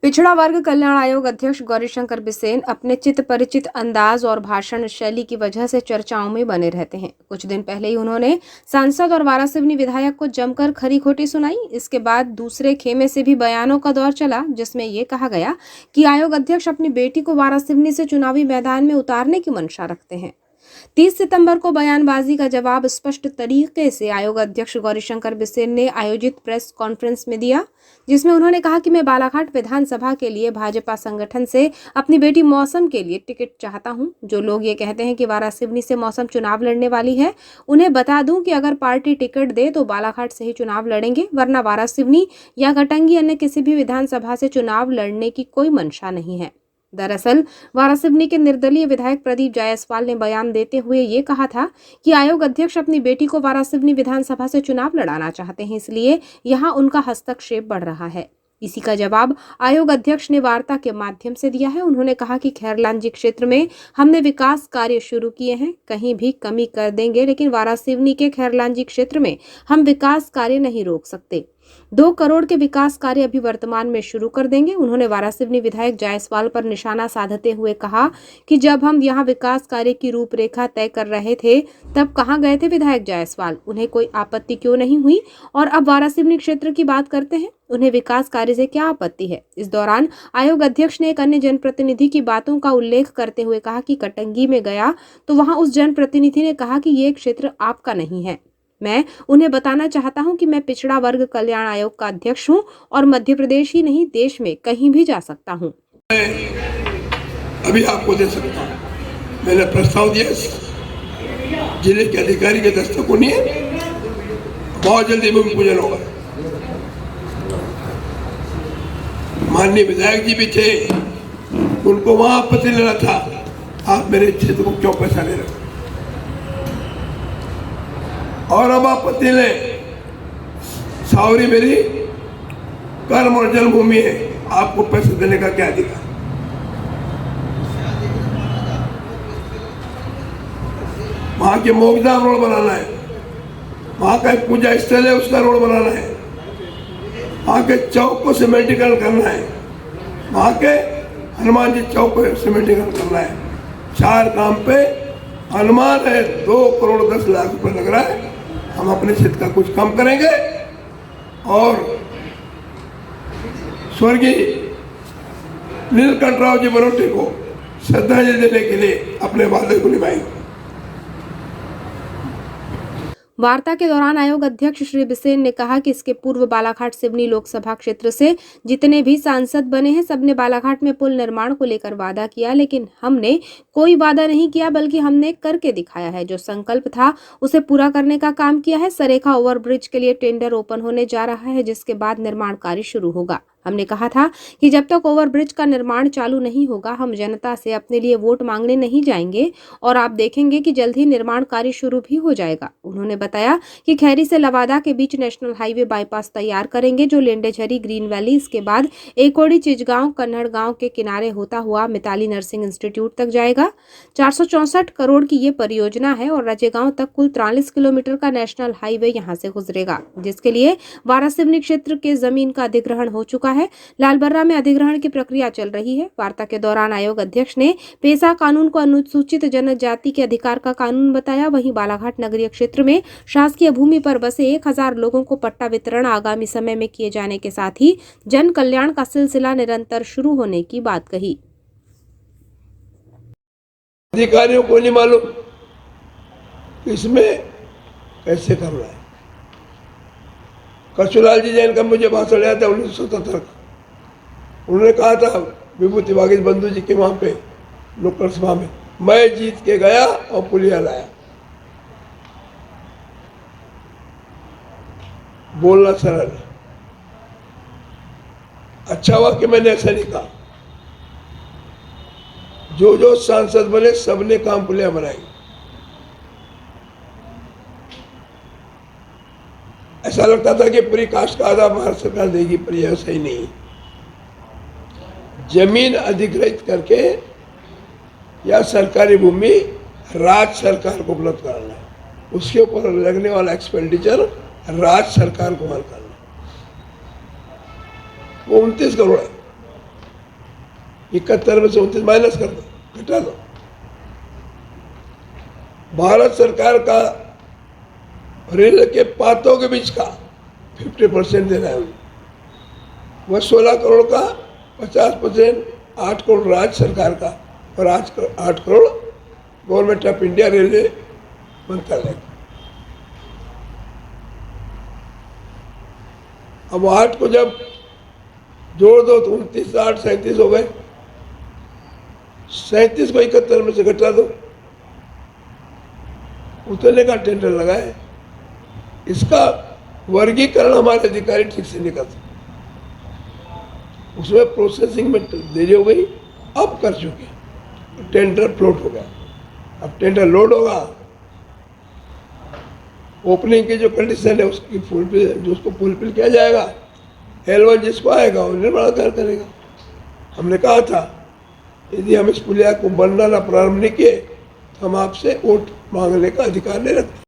पिछड़ा वर्ग कल्याण आयोग अध्यक्ष गौरीशंकर बिसेन अपने चित परिचित अंदाज और भाषण शैली की वजह से चर्चाओं में बने रहते हैं। कुछ दिन पहले ही उन्होंने सांसद और वारासिवनी विधायक को जमकर खरी खोटी सुनाई। इसके बाद दूसरे खेमे से भी बयानों का दौर चला, जिसमें ये कहा गया कि आयोग अध्यक्ष अपनी बेटी को वारासिवनी से चुनावी मैदान में उतारने की मंशा रखते हैं। 30 सितंबर को बयानबाजी का जवाब स्पष्ट तरीके से आयोग अध्यक्ष गौरीशंकर बिसेन ने आयोजित प्रेस कॉन्फ्रेंस में दिया, जिसमें उन्होंने कहा कि मैं बालाघाट विधानसभा के लिए भाजपा संगठन से अपनी बेटी मौसम के लिए टिकट चाहता हूं। जो लोग ये कहते हैं कि वारासिवनी से मौसम चुनाव लड़ने वाली है, उन्हें बता दूं कि अगर पार्टी टिकट दे तो बालाघाट से ही चुनाव लड़ेंगे, वरना वारासिवनी या कटंगी अन्य किसी भी विधानसभा से चुनाव लड़ने की कोई मंशा नहीं है। दरअसल वारासिवनी के निर्दलीय विधायक प्रदीप जायसवाल ने बयान देते हुए ये कहा था कि आयोग अध्यक्ष अपनी बेटी को वारासिवनी विधानसभा से चुनाव लड़ाना चाहते हैं, इसलिए यहां उनका हस्तक्षेप बढ़ रहा है। इसी का जवाब आयोग अध्यक्ष ने वार्ता के माध्यम से दिया है। उन्होंने कहा कि खैरलांजी क्षेत्र में हमने विकास कार्य शुरू किए हैं, कहीं भी कमी कर देंगे, लेकिन वारासिवनी के खैरलांजी क्षेत्र में हम विकास कार्य नहीं रोक सकते। 2 करोड़ के विकास कार्य अभी वर्तमान में शुरू कर देंगे। उन्होंने वारासिवनी विधायक जायसवाल पर निशाना साधते हुए कहा कि जब हम यहां विकास कार्य की रूपरेखा तय कर रहे थे तब कहां गए थे विधायक जायसवाल? उन्हें कोई आपत्ति क्यों नहीं हुई? और अब वारासिवनी क्षेत्र की बात करते हैं, उन्हें विकास कार्य से क्या आपत्ति है? इस दौरान आयोग अध्यक्ष ने एक अन्य जनप्रतिनिधि की बातों का उल्लेख करते हुए कहा कि कटंगी में गया तो वहां उस जनप्रतिनिधि ने कहा कि ये क्षेत्र आपका नहीं है। मैं उन्हें बताना चाहता हूं कि मैं पिछड़ा वर्ग कल्याण आयोग का अध्यक्ष हूं और मध्य प्रदेश ही नहीं देश में कहीं भी जा सकता हूं। अभी आपको दे सकता हूं। मैंने प्रस्ताव दिया, जिले के अधिकारी के दस्तक को नहीं है, बहुत जल्दी भूमि पूजन होगा। माननीय विधायक जी भी थे, उनको वहां आपत्ति लेना था, आप मेरे क्षेत्र को क्यों पैसा ले रहे? और अब आपत्ति ले, सावरी मेरी कर्म और जन्मभूमि है, आपको पैसे देने का क्या अधिकार? वहां के मोगदार रोड बनाना है, वहां का एक पूजा स्थल है उसका रोड बनाना है, वहां के चौक को सीमेंटीकरण करना है, वहां के हनुमान जी चौक को सीमेंटीकरण करना है। 4 काम पे अनुमान है 2 करोड़ 10 लाख रुपए लग रहा है। हम अपने क्षेत्र का कुछ कम करेंगे और स्वर्गीय नीलकंठ राव जी बनोटे को श्रद्धांजलि देने के लिए अपने वादे को निभाएंगे। वार्ता के दौरान आयोग अध्यक्ष श्री बिसेन ने कहा कि इसके पूर्व बालाघाट सिवनी लोकसभा क्षेत्र से जितने भी सांसद बने हैं, सबने बालाघाट में पुल निर्माण को लेकर वादा किया, लेकिन हमने कोई वादा नहीं किया, बल्कि हमने करके दिखाया है। जो संकल्प था उसे पूरा करने का काम किया है। सरेखा ओवरब्रिज के लिए टेंडर ओपन होने जा रहा है, जिसके बाद निर्माण कार्य शुरू होगा। हमने कहा था कि जब तक ओवरब्रिज का निर्माण चालू नहीं होगा, हम जनता से अपने लिए वोट मांगने नहीं जाएंगे और आप देखेंगे कि जल्द ही निर्माण कार्य शुरू भी हो जाएगा। उन्होंने बताया कि खैरी से लवादा के बीच नेशनल हाईवे बाईपास तैयार करेंगे, जो लेंडेझरी ग्रीन वैली, इसके बाद एकोड़ी चिचगांव कन्नड़ गांव के किनारे होता हुआ मिताली नर्सिंग इंस्टीट्यूट तक जाएगा। 464 करोड़ की ये परियोजना है और रजेगांव तक कुल 43 किलोमीटर का नेशनल हाईवे यहाँ से गुजरेगा, जिसके लिए वारासिवनी क्षेत्र के जमीन का अधिग्रहण हो चुका है। लालबर्रा में अधिग्रहण की प्रक्रिया चल रही है। वार्ता के दौरान आयोग अध्यक्ष ने पेशा कानून को अनुसूचित जनजाति के अधिकार का कानून बताया। वहीं बालाघाट नगरीय क्षेत्र में शासकीय भूमि पर बसे 1000 लोगों को पट्टा वितरण आगामी समय में किए जाने के साथ ही जन कल्याण का सिलसिला निरंतर शुरू होने की बात कही। अधिकारियों को नहीं मालूम इसमें कैसे कर रहा है। कशुलाल जी जैन का मुझे भाषण आया था 1977 का। उन्होंने कहा था विभूति वागीश बंधु जी के वहां पे लोकल सभा में, मैं जीत के गया और पुलिया लाया। बोलना सरल है। अच्छा हुआ कि मैंने ऐसा नहीं कहा। जो सांसद बने सबने काम पुलिया बनाई। ऐसा लगता था कि पूरी कास्ट का आधा भारत सरकार देगी, पर यह सही नहीं। जमीन अधिग्रहित करके या सरकारी भूमि राज्य सरकार को उपलब्ध कराना है, उसके ऊपर लगने वाला एक्सपेंडिचर राज्य सरकार को वहन करना। वो 29 करोड़ है। 71 में से 29 माइनस कर दो, घटा दो। भारत सरकार का रेल के पातों के बीच का 50% देना है उन्हें। वह 16 करोड़ का 50%, 8 करोड़ राज्य सरकार का और 8 crore government of India railway मंत्रालय का। अब 8 को जब जोड़ दो तो 29, 8, 37 हो गए। 37 को 71 में से घटा दो, उतने का टेंडर लगाए। इसका वर्गीकरण हमारे अधिकारी ठीक से नहीं करते, उसमें प्रोसेसिंग में देरी हो गई, अब कर चुके, टेंडर फ्लोट हो गया। अब टेंडर लोड होगा, ओपनिंग की जो कंडीशन है उसकी फुलफिल, जो उसको फुलफिल किया जाएगा, L1 जिसको आएगा वो निर्माण कार्य करेगा। हमने कहा था यदि हम इस पुलिया को बनना प्रारंभ नहीं किए तो हम आपसे वोट मांगने का अधिकार नहीं रखते।